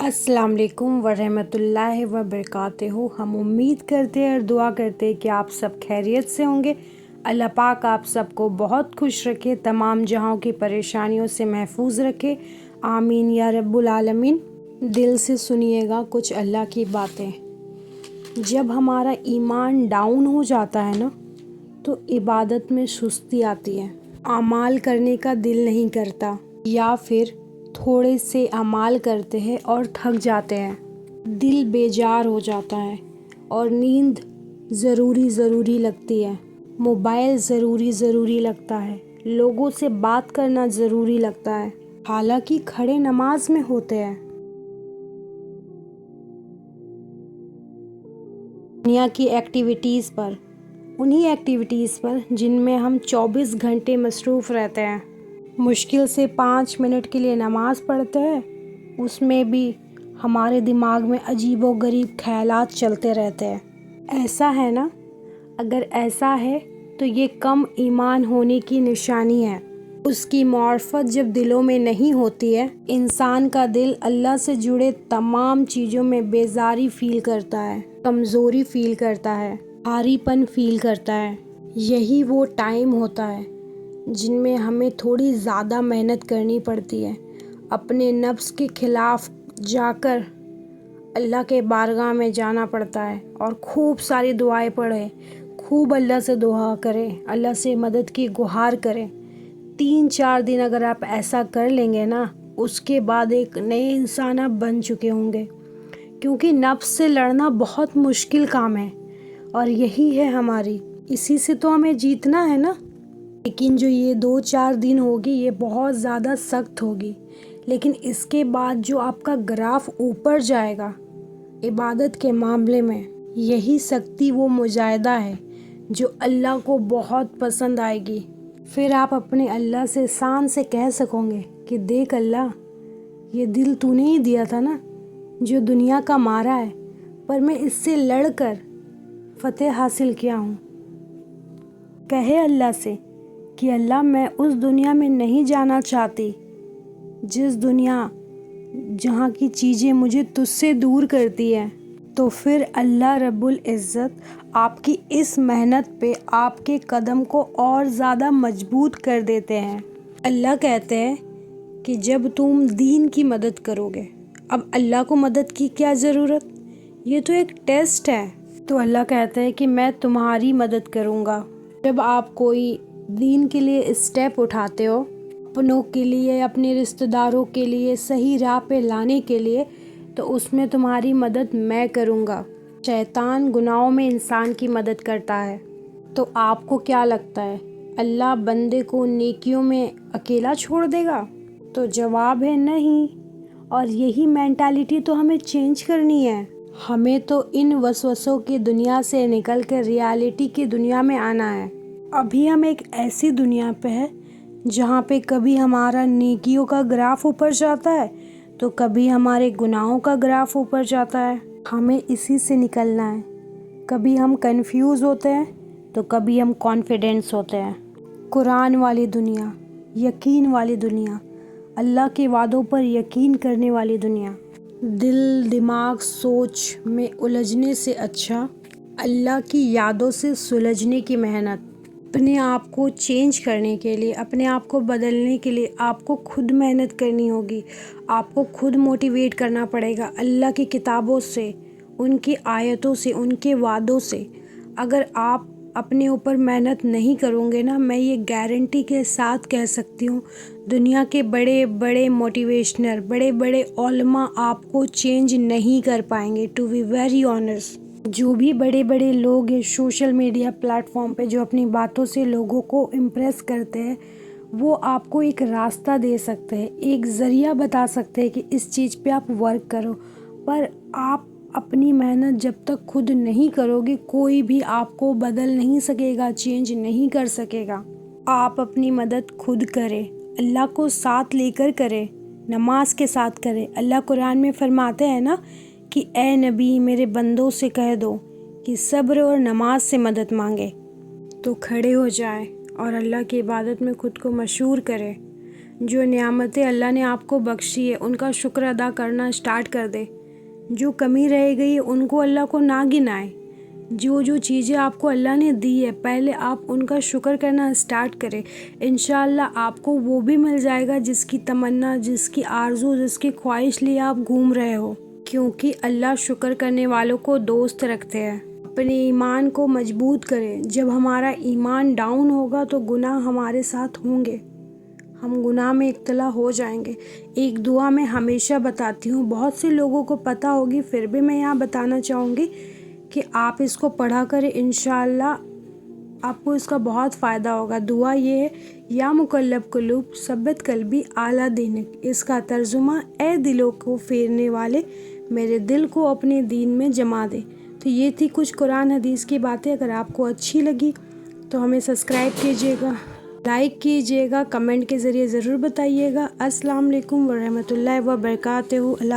अस्सलाम वालेकुम वरहमतुल्लाहि वबरकातुहू। हम उम्मीद करते हैं और दुआ करते हैं कि आप सब खैरियत से होंगे। अल्लाह पाक आप सबको बहुत खुश रखे, तमाम जहां की परेशानियों से महफूज रखे, आमीन या रब्बुल आलमीन। दिल से सुनिएगा कुछ अल्लाह की बातें। जब हमारा ईमान डाउन हो जाता है ना, तो इबादत में सुस्ती आती है, अमाल करने का दिल नहीं करता, या फिर थोड़े से अमाल करते हैं और थक जाते हैं, दिल बेजार हो जाता है और नींद ज़रूरी लगती है, मोबाइल ज़रूरी लगता है, लोगों से बात करना ज़रूरी लगता है, हालांकि खड़े नमाज में होते हैं। दुनिया की एक्टिविटीज़ पर, उन्हीं एक्टिविटीज़ पर जिनमें हम 24 घंटे मसरूफ़ रहते हैं, मुश्किल से 5 मिनट के लिए नमाज़ पढ़ते हैं, उसमें भी हमारे दिमाग में अजीबोगरीब ख़यालात चलते रहते हैं। ऐसा है ना? अगर ऐसा है तो ये कम ईमान होने की निशानी है। उसकी मार्फत जब दिलों में नहीं होती है, इंसान का दिल अल्लाह से जुड़े तमाम चीज़ों में बेजारी फ़ील करता है, कमज़ोरी फ़ील करता है, भारीपन फ़ील करता है। यही वो टाइम होता है जिनमें हमें थोड़ी ज़्यादा मेहनत करनी पड़ती है, अपने नफ्स के ख़िलाफ़ जाकर अल्लाह के बारगाह में जाना पड़ता है और खूब सारी दुआएं पढ़ें, खूब अल्लाह से दुआ करें, अल्लाह से मदद की गुहार करें। 3-4 दिन अगर आप ऐसा कर लेंगे ना, उसके बाद एक नए इंसान आप बन चुके होंगे, क्योंकि नफ्स से लड़ना बहुत मुश्किल काम है और यही है हमारी, इसी से तो हमें जीतना है ना। लेकिन जो ये 2-4 दिन होगी ये बहुत ज़्यादा सख्त होगी, लेकिन इसके बाद जो आपका ग्राफ ऊपर जाएगा इबादत के मामले में, यही सख्ती वो मुजाहिदा है जो अल्लाह को बहुत पसंद आएगी। फिर आप अपने अल्लाह से शान से कह सकोगे कि देख अल्लाह, ये दिल तूने ही दिया था ना जो दुनिया का मारा है, पर मैं इससे लड़कर फतेह हासिल किया हूँ। कहे अल्लाह से कि अल्लाह मैं उस दुनिया में नहीं जाना चाहती जिस दुनिया जहाँ की चीज़ें मुझे तुझसे दूर करती है। तो फिर अल्लाह रब्बुल इज़्ज़त आपकी इस मेहनत पे आपके कदम को और ज़्यादा मजबूत कर देते हैं। अल्लाह कहते हैं कि जब तुम दीन की मदद करोगे, अब अल्लाह को मदद की क्या ज़रूरत, ये तो एक टेस्ट है। तो अल्लाह कहते हैं कि मैं तुम्हारी मदद करूँगा। जब आप कोई दीन के लिए स्टेप उठाते हो, अपनों के लिए, अपने रिश्तेदारों के लिए सही राह पे लाने के लिए, तो उसमें तुम्हारी मदद मैं करूँगा। शैतान गुनाहों में इंसान की मदद करता है, तो आपको क्या लगता है अल्लाह बंदे को नेकियों में अकेला छोड़ देगा? तो जवाब है नहीं। और यही मेंटालिटी तो हमें चेंज करनी है। हमें तो इन वसवसों की दुनिया से निकल कर रियलिटी की दुनिया में आना है। अभी हम एक ऐसी दुनिया पे है जहाँ पे कभी हमारा नेकियों का ग्राफ ऊपर जाता है तो कभी हमारे गुनाहों का ग्राफ ऊपर जाता है। हमें इसी से निकलना है। कभी हम कंफ्यूज होते हैं तो कभी हम कॉन्फिडेंस होते हैं। कुरान वाली दुनिया, यकीन वाली दुनिया, अल्लाह के वादों पर यकीन करने वाली दुनिया। दिल दिमाग सोच में उलझने से अच्छा अल्लाह की यादों से सुलझने की मेहनत। अपने आप को चेंज करने के लिए, अपने आप को बदलने के लिए आपको खुद मेहनत करनी होगी। आपको खुद मोटिवेट करना पड़ेगा अल्लाह की किताबों से, उनकी आयतों से, उनके वादों से। अगर आप अपने ऊपर मेहनत नहीं करोगे ना, मैं ये गारंटी के साथ कह सकती हूँ, दुनिया के बड़े बड़े मोटिवेशनर, बड़े बड़े उलमा आपको चेंज नहीं कर पाएंगे। टू बी वेरी ऑनेस्ट, जो भी बड़े बड़े लोग हैं सोशल मीडिया प्लेटफॉर्म पे जो अपनी बातों से लोगों को इम्प्रेस करते हैं, वो आपको एक रास्ता दे सकते हैं, एक ज़रिया बता सकते हैं कि इस चीज़ पे आप वर्क करो। पर आप अपनी मेहनत जब तक खुद नहीं करोगे, कोई भी आपको बदल नहीं सकेगा, चेंज नहीं कर सकेगा। आप अपनी मदद खुद करें, अल्लाह को साथ लेकर करें, नमाज के साथ करें। अल्लाह कुरान में फरमाते हैं ना कि ए नबी, मेरे बंदों से कह दो कि सब्र और नमाज से मदद मांगे। तो खड़े हो जाए और अल्लाह की इबादत में ख़ुद को मशहूर करें। جو نعمتیں اللہ نے آپ کو بخشی ہے ان کا شکر ادا کرنا اسٹارٹ کر دے. جو کمی رہ گئی ہے ان کو اللہ کو نہ گنائے. جو چیزیں آپ کو اللہ نے دی ہے پہلے آپ ان کا شکر کرنا اسٹارٹ کریں. انشاءاللہ آپ کو وہ بھی مل جائے گا جس کی تمنا، جس کی آرزو، جس کی خواہش لیے آپ گھوم رہے ہو. کیونکہ اللہ شکر کرنے والوں کو دوست رکھتے ہیں. اپنے ایمان کو مضبوط کریں. جب ہمارا ایمان ڈاؤن ہوگا تو گناہ ہمارے ساتھ ہوں گے، ہم گناہ میں ابتلا ہو جائیں گے. ایک دعا میں ہمیشہ بتاتی ہوں، بہت سے لوگوں کو پتہ ہوگی، پھر بھی میں یہاں بتانا چاہوں گی کہ آپ اس کو پڑھا کریں. انشاءاللہ آپ کو اس کا بہت فائدہ ہوگا. دعا یہ ہے، یا مقلب قلوب ثبت قلبی اعلیٰ دینک. اس کا ترجمہ، اے دلوں کو پھیرنے والے میرے دل کو اپنے دین میں جما دے. تو یہ تھی کچھ قرآن حدیث کی باتیں. اگر آپ کو اچھی لگی تو ہمیں سبسکرائب کیجیے گا، لائک کیجیے گا، کمنٹ کے ذریعے ضرور بتائیے گا. السلام علیکم ورحمۃ اللہ وبرکاتہ. اللہ